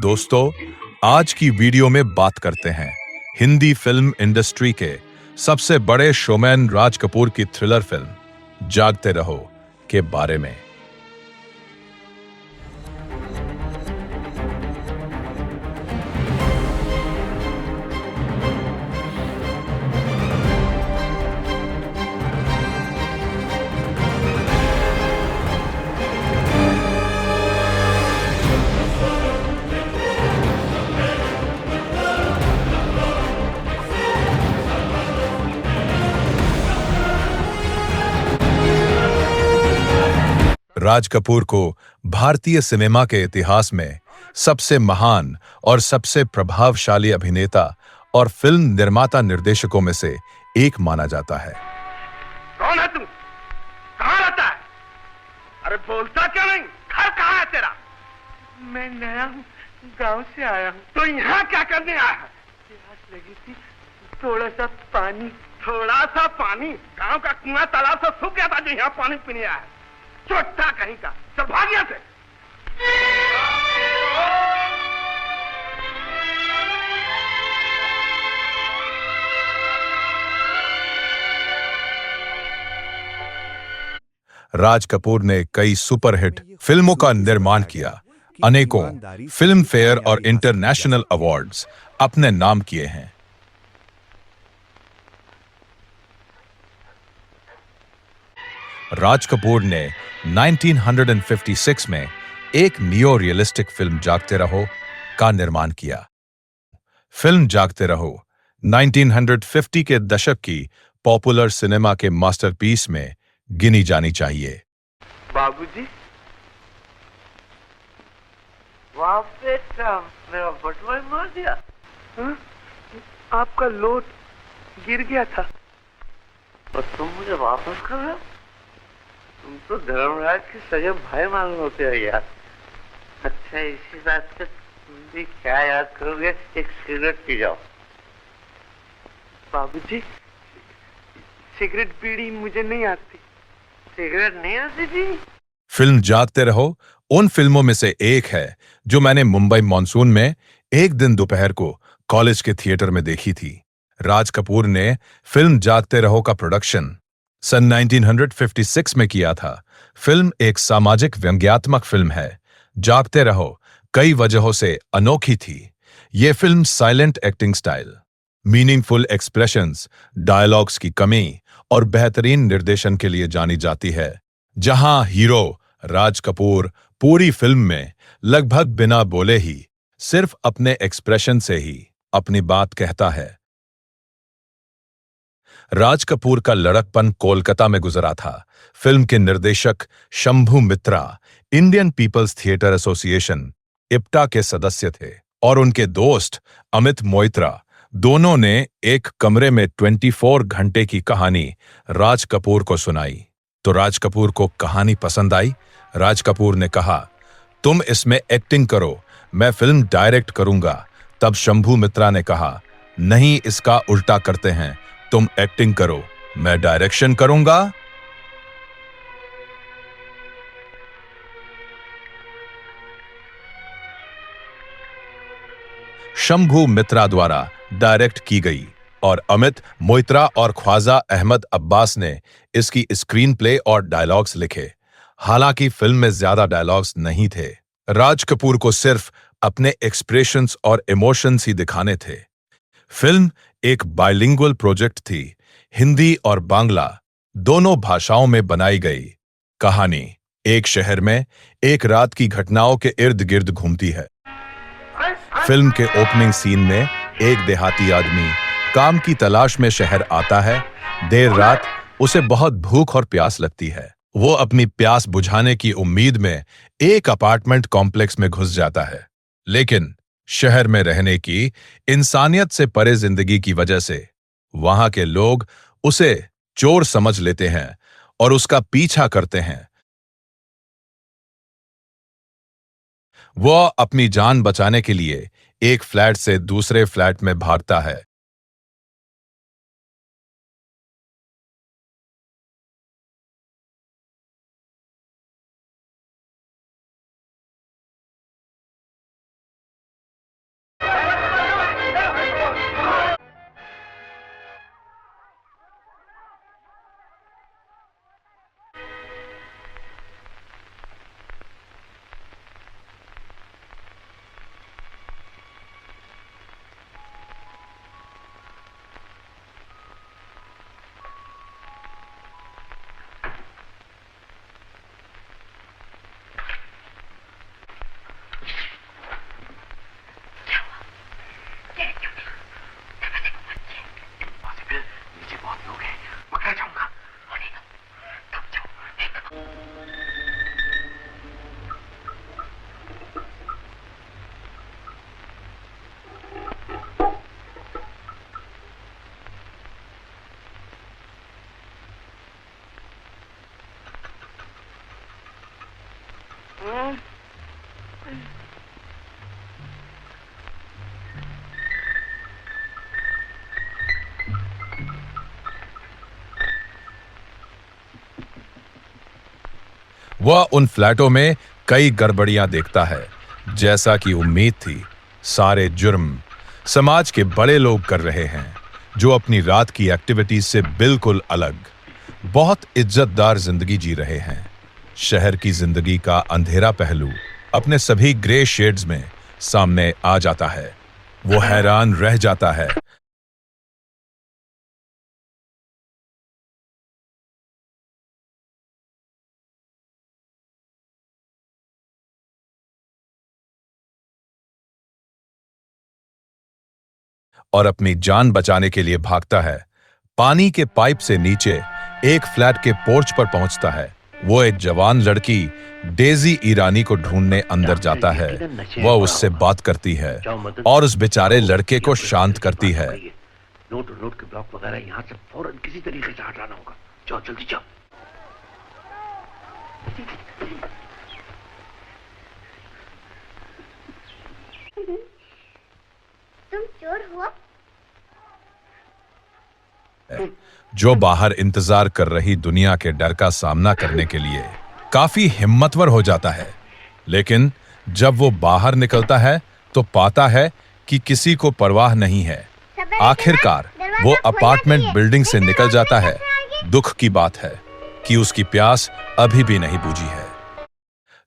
दोस्तों, आज की वीडियो में बात करते हैं हिंदी फिल्म इंडस्ट्री के सबसे बड़े शोमैन राज कपूर की थ्रिलर फिल्म जागते रहो के बारे में। राज कपूर को भारतीय सिनेमा के इतिहास में सबसे महान और सबसे प्रभावशाली अभिनेता और फिल्म निर्माता निर्देशकों में से एक माना जाता है। कौन है तू? कहाँ रहता है? अरे बोलता क्यों नहीं? घर कहाँ है तेरा? मैं नया हूँ, गांव से आया हूँ। तो यहाँ क्या करने आया है? प्यास लगी थी, थोड़ा सा पानी। थोड़ा सा पानी? गांव का कुआं तालाब से सूख गया था जो यहाँ पानी पीने आया है। चोट्टा कहीं का, चल भाग यहाँ से। राज कपूर ने कई सुपरहिट फिल्मों का निर्माण किया, अनेकों फिल्म फेयर और इंटरनेशनल अवार्ड्स अपने नाम किए हैं। राज कपूर ने 1956 में एक नियो रियलिस्टिक फिल्म जागते रहो का निर्माण किया। फिल्म जागते रहो 1950 के दशक की पॉपुलर सिनेमा के मास्टरपीस में गिनी जानी चाहिए। बाबूजी, वाह बेटा, मेरा बटुआ ही मार दिया। हाँ? आपका लोट गिर गया था और तुम मुझे वापस कर रहे हो? तुम तो धर्मराज के सगे भाई मालूम होते हो यार। अच्छा, इसी बात पे तुम भी क्या याद करोगे? एक सिगरेट पी जाओ। बाबूजी, सिगरेट बीड़ी मुझे नहीं आती। सिगरेट नहीं आती थी? फिल्म जागते रहो उन फिल्मों में से एक है जो मैंने मुंबई मॉनसून में एक दिन दोपहर को कॉलेज के थिएटर में देखी थी। राज कपूर ने फिल्म जागते रहो का प्रोडक्शन सन 1956 में किया था। फिल्म एक सामाजिक व्यंग्यात्मक फिल्म है। जागते रहो कई वजहों से अनोखी थी। यह film silent acting style, meaningful expressions, dialogues की कमी और बेहतरीन निर्देशन के लिए जानी जाती है। जहां हीरो राज कपूर पूरी फिल्म में लगभग बिना बोले ही सिर्फ अपने एक्सप्रेशन से ही अपनी बात कहता है। राज कपूर का लड़कपन कोलकाता में गुजरा था। फिल्म के निर्देशक Shambhu Mitra Indian People's Theatre Association IPTA के सदस्य थे और उनके दोस्त अमित मोइत्रा दोनों ने एक कमरे में 24 घंटे की कहानी राज कपूर को सुनाई। तो राज कपूर को कहानी पसंद आई। राज कपूर ने कहा, तुम इसमें एक्टिंग करो, मैं फिल्म डायरेक्ट करूंगा। तब शंभू मित्रा ने कहा, नहीं, इसका उल्टा करते हैं, तुम एक्टिंग करो, मैं डायरेक्शन करूंगा। शंभू मित्रा द्वारा डायरेक्ट की गई और अमित मोइत्रा और ख्वाजा अहमद अब्बास ने इसकी स्क्रीन प्ले और डायलॉग्स लिखे। हालांकि फिल्म में ज्यादा डायलॉग्स नहीं थे। राज कपूर को सिर्फ अपने एक्सप्रेशंस और इमोशंस ही दिखाने थे। फिल्म एक बाइलिंगुअल प्रोजेक्ट थी। हिंदी और बांग्ला दोनों भाषाओं में बनाई गई। कहानी एक शहर में एक रात की घटनाओं के इर्द गिर्द घूमती है। फिल्म के ओपनिंग सीन में एक देहाती आदमी काम की तलाश में शहर आता है। देर रात उसे बहुत भूख और प्यास लगती है। वो अपनी प्यास बुझाने की उम्मीद में एक अपार्टमेंट कॉम्प्लेक्स में घुस जाता है, लेकिन शहर में रहने की इंसानियत से परे जिंदगी की वजह से वहां के लोग उसे चोर समझ लेते हैं और उसका पीछा करते हैं। वह अपनी जान बचाने के लिए एक फ्लैट से दूसरे फ्लैट में भागता है। वह उन फ्लैटों में कई गड़बड़ियां देखता है। जैसा कि उम्मीद थी, सारे जुर्म समाज के बड़े लोग कर रहे हैं, जो अपनी रात की एक्टिविटीज से बिल्कुल अलग, बहुत इज्जतदार जिंदगी जी रहे हैं। शहर की जिंदगी का अंधेरा पहलू अपने सभी ग्रे शेड्स में सामने आ जाता है। वो हैरान रह जाता है। और अपनी जान बचाने के लिए भागता है। पानी के पाइप से नीचे एक फ्लैट के पोर्च पर पहुंचता है। वो एक जवान लड़की डेजी ईरानी को ढूंढने अंदर जाता है। वह उससे बात करती है और उस बेचारे लड़के को शांत करती है। नोट के ब्लॉक वगैरह यहाँ से फौरन किसी तरीके से हटाना होगा। जाओ जल्दी जाओ। तुम चोर हो? जो बाहर इंतजार कर रही दुनिया के डर का सामना करने के लिए काफी हिम्मतवर हो जाता है। लेकिन जब वो बाहर निकलता है तो पाता है कि किसी को परवाह नहीं है। आखिरकार वो अपार्टमेंट बिल्डिंग से निकल जाता है। दुख की बात है कि उसकी प्यास अभी भी नहीं बुझी है।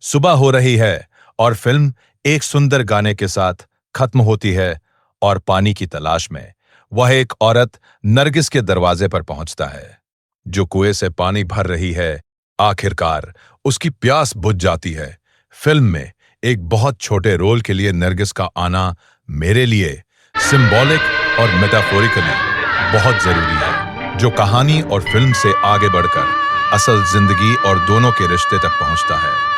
सुबह हो रही है और फिल्म एक सुंदर गाने के साथ खत्म होती है और पानी की तलाश में वह एक औरत नरगिस के दरवाजे पर पहुंचता है, जो कुएं से पानी भर रही है। आखिरकार उसकी प्यास बुझ जाती है। फिल्म में एक बहुत छोटे रोल के लिए नरगिस का आना मेरे लिए सिंबॉलिक और मेटाफोरिकली बहुत जरूरी है, जो कहानी और फिल्म से आगे बढ़कर असल जिंदगी और दोनों के रिश्ते तक पहुंचता है।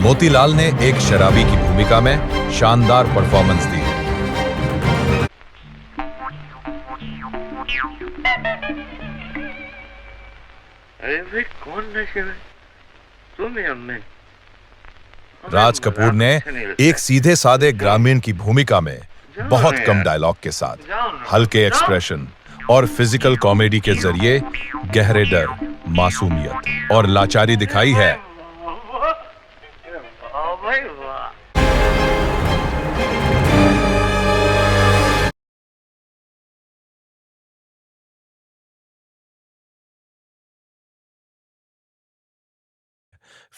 मोतीलाल ने एक शराबी की भूमिका में शानदार परफॉर्मेंस दी है। अरे भाई कौन नशे में? तुम या मैं? राज कपूर ने एक सीधे साधे ग्रामीण की भूमिका में बहुत कम डायलॉग के साथ हल्के एक्सप्रेशन और फिजिकल कॉमेडी के जरिए गहरे डर, मासूमियत और लाचारी दिखाई है। भाई वाह।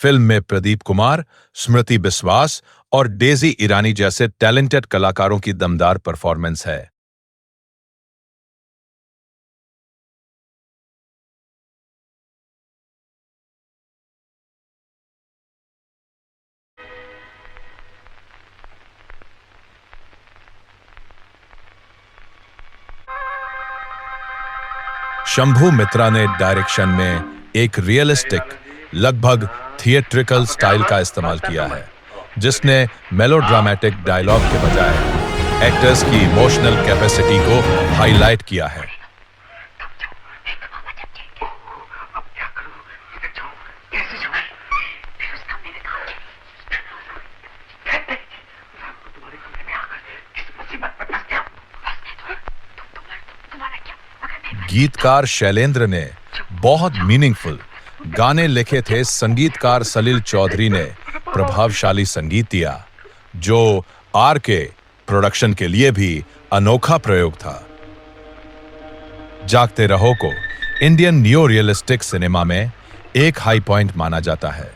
फिल्म में प्रदीप कुमार, स्मृति बिस्वास और डेजी ईरानी जैसे टैलेंटेड कलाकारों की दमदार परफॉर्मेंस है। शंभू मित्रा ने डायरेक्शन में एक रियलिस्टिक, लगभग थिएट्रिकल स्टाइल का इस्तेमाल किया है, जिसने मेलोड्रामेटिक डायलॉग के बजाय एक्टर्स की इमोशनल कैपेसिटी को हाईलाइट किया है। अब क्या करूं? किधर जाऊं? कैसे जाऊं? तुम्हारे कमरे में आकर किस मुसीबत में फंस गया? तुम्हारा क्या? गीतकार शैलेंद्र ने बहुत मीनिंगफुल गाने लिखे थे। संगीतकार सलील चौधरी ने प्रभावशाली संगीत दिया, जो आरके प्रोडक्शन के लिए भी अनोखा प्रयोग था। जागते रहो को इंडियन न्यू रियलिस्टिक सिनेमा में एक हाई पॉइंट माना जाता है।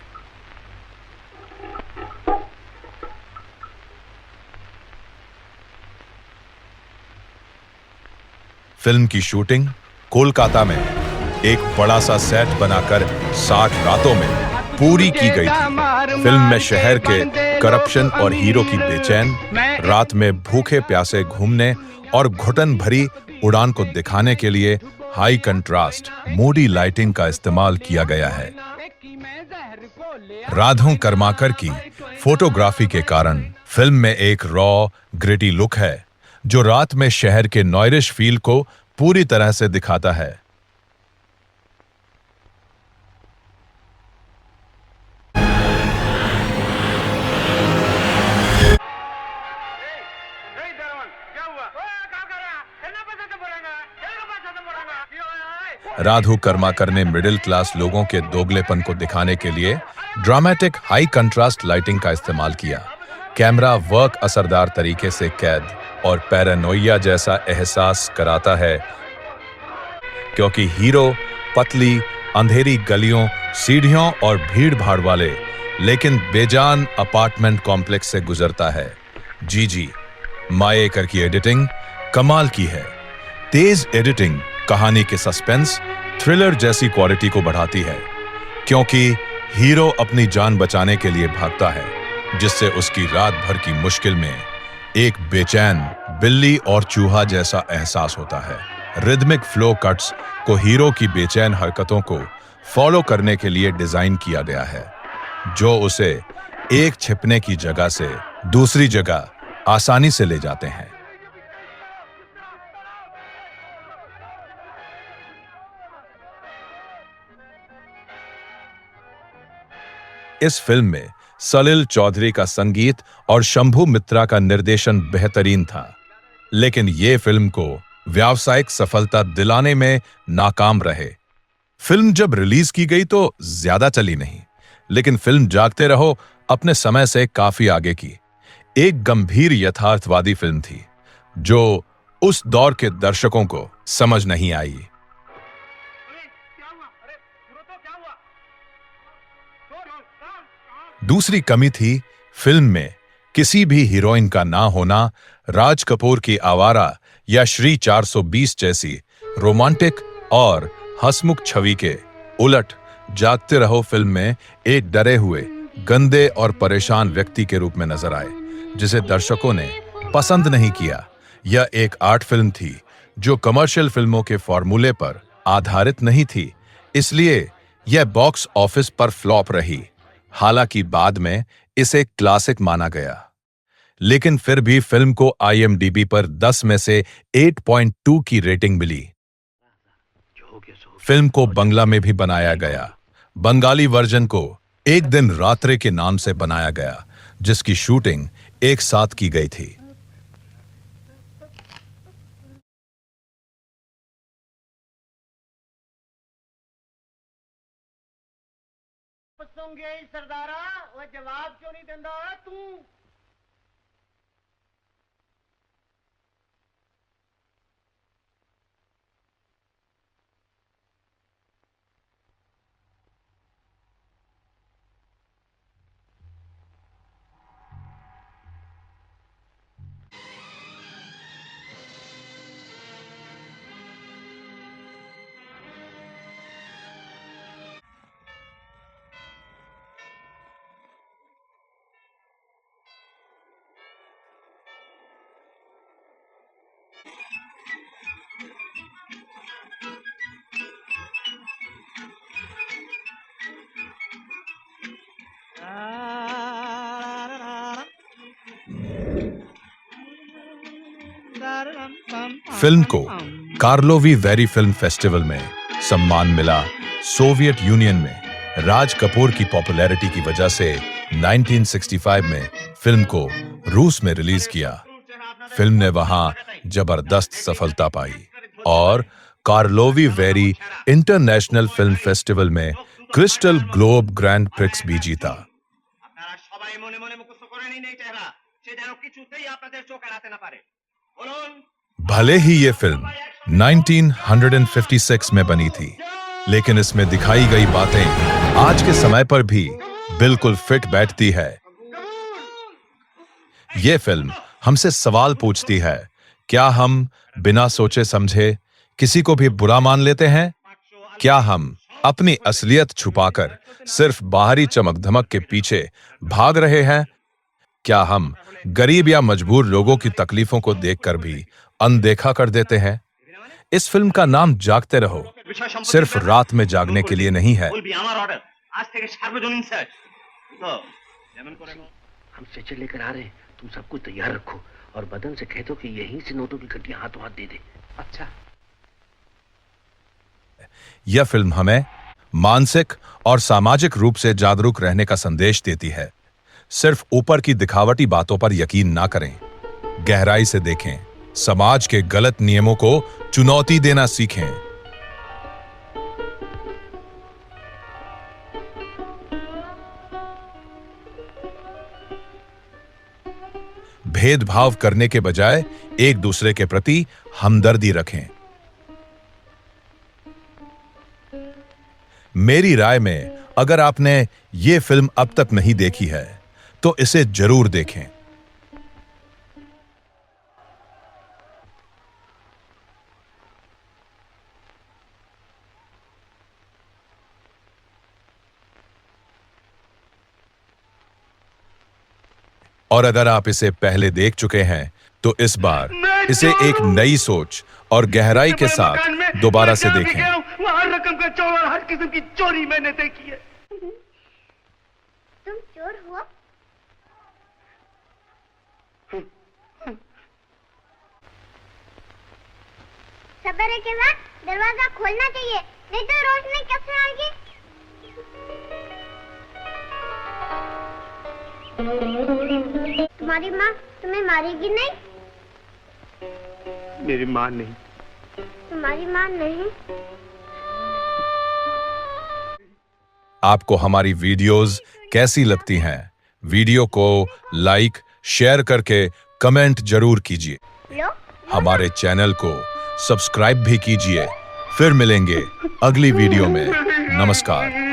फिल्म की शूटिंग कोलकाता में एक बड़ा सा सेट बनाकर 60 रातों में पूरी की गई थी। फिल्म में शहर के करप्शन और हीरो की बेचैन, रात में भूखे प्यासे घूमने और घुटन भरी उड़ान को दिखाने के लिए हाई कंट्रास्ट मूडी लाइटिंग का इस्तेमाल किया गया है। राधो कर्माकर की फोटोग्राफी के कारण फिल्म में एक रॉ, ग्रिटी लुक है जो रात में शहर के नॉयरिश फील को पूरी तरह से दिखाता है। राधु कर्माकर ने मिडिल क्लास लोगों के दोगलेपन को दिखाने के लिए ड्रामेटिक हाई कंट्रास्ट लाइटिंग का इस्तेमाल किया। कैमरा वर्क असरदार तरीके से कैद और पैरानोइया जैसा एहसास कराता है, क्योंकि हीरो पतली अंधेरी गलियों, सीढ़ियों और भीड़-भाड़ वाले लेकिन बेजान अपार्टमेंट कॉम्प्लेक्स से गुजरता है। जी, मायेकर की एडिटिंग कमाल की है। तेज एडिटिंग कहानी के सस्पेंस, थ्रिलर जैसी क्वालिटी को बढ़ाती है, क्योंकि हीरो अपनी जान बचाने के लिए भागता है, जिससे उसकी रात भर की मुश्किल में एक बेचैन बिल्ली और चूहा जैसा एहसास होता है। रिदमिक फ्लो कट्स को हीरो की बेचैन हरकतों को फॉलो करने के लिए डिजाइन किया गया है, जो उसे एक छिपने की जगह से दूसरी जगह आसानी से ले जाते हैं। इस फिल्म में सलिल चौधरी का संगीत और शंभू मित्रा का निर्देशन बेहतरीन था, लेकिन यह फिल्म को व्यावसायिक सफलता दिलाने में नाकाम रहे। फिल्म जब रिलीज की गई तो ज्यादा चली नहीं, लेकिन फिल्म जागते रहो अपने समय से काफी आगे की एक गंभीर यथार्थवादी फिल्म थी, जो उस दौर के दर्शकों को समझ नहीं आई। दूसरी कमी थी फिल्म में किसी भी हीरोइन का ना होना। राज कपूर की आवारा या श्री 420 जैसी रोमांटिक और हंसमुख छवि के उलट जागते रहो फिल्म में एक डरे हुए, गंदे और परेशान व्यक्ति के रूप में नजर आए, जिसे दर्शकों ने पसंद नहीं किया। यह एक आर्ट फिल्म थी जो कमर्शियल फिल्मों के फॉर्मूले पर आधारित नहीं थी, इसलिए यह बॉक्स ऑफिस पर फ्लॉप रही। हालांकि बाद में इसे क्लासिक माना गया, लेकिन फिर भी फिल्म को IMDb पर 10 में से 8.2 की रेटिंग मिली। फिल्म को बंगला में भी बनाया गया। बंगाली वर्जन को एक दिन रात्रे के नाम से बनाया गया, जिसकी शूटिंग एक साथ की गई थी। सरदारा वो जवाब क्यों नहीं देंदा तू? फिल्म को कार्लोवी वेरी फिल्म फेस्टिवल में सम्मान मिला। सोवियत यूनियन में राज कपूर की पॉपुलैरिटी की वजह से 1965 में फिल्म को रूस में रिलीज किया। फिल्म ने वहां जबरदस्त सफलता पाई और Karlovy very international film festival में क्रिस्टल ग्लोब ग्रैंड प्रिक्स भी जीता। भले ही ये फिल्म 1956 में बनी थी, लेकिन इसमें दिखाई गई बातें आज के समय पर भी बिल्कुल फिट बैठती है। ये फिल्म हमसे सवाल पूछती है, क्या हम बिना सोचे समझे किसी को भी बुरा मान लेते हैं? क्या हम अपनी असलियत छुपाकर सिर्फ बाहरी चमक धमक के पीछे भाग रहे हैं? क्या हम गरीब या मजबूर लोगों की तकलीफों को देखकर भी अनदेखा कर देते हैं? इस फिल्म का नाम जागते रहो सिर्फ रात में जागने के लिए नहीं है। हम स्ट्रेचर लेकर आ रहे हैं, तुम सब कुछ तैयार रखो और बदन से कह दो कि यहीं से नोटों की गड्डियां हाथों हाथ दे दे। अच्छा। यह फिल्म हमें मानसिक और सामाजिक रूप से जागरूक रहने का संदेश देती है। सिर्फ ऊपर की दिखावटी बातों पर यकीन ना करें, गहराई से देखें, समाज के गलत नियमों को चुनौती देना सीखें। भेदभाव करने के बजाय एक दूसरे के प्रति हमदर्दी रखें। मेरी राय में अगर आपने ये फिल्म अब तक नहीं देखी है तो इसे जरूर देखें। और अगर आप इसे पहले देख चुके हैं तो इस बार इसे एक नई सोच और गहराई के साथ दोबारा से देखें। हर रकम का चोर और हर किस्म की चोरी मैंने देखी है। तुम चोर हुआ? सवेरे के बाद दरवाजा खोलना चाहिए, नहीं तो रोशनी कैसे आएगी? तुम्हारी माँ तुम्हें मारेगी नहीं? मेरी माँ नहीं। तुम्हारी माँ नहीं? आपको हमारी वीडियोस कैसी लगती हैं? वीडियो को लाइक, शेयर करके कमेंट जरूर कीजिए। लो, हमारे चैनल को सब्सक्राइब भी कीजिए। फिर मिलेंगे अगली वीडियो में। नमस्कार।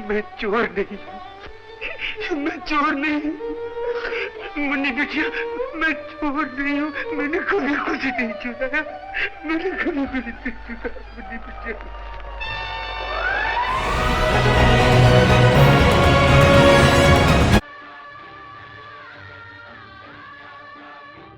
मैं चोर नहीं, मैं चोर नहीं, मुन्नी बिटिया, मैं चोर नहीं हूँ। मैंने कभी कुछ नहीं चुराया, मैंने कभी कुछ नहीं चुराया मुन्नी बिटिया।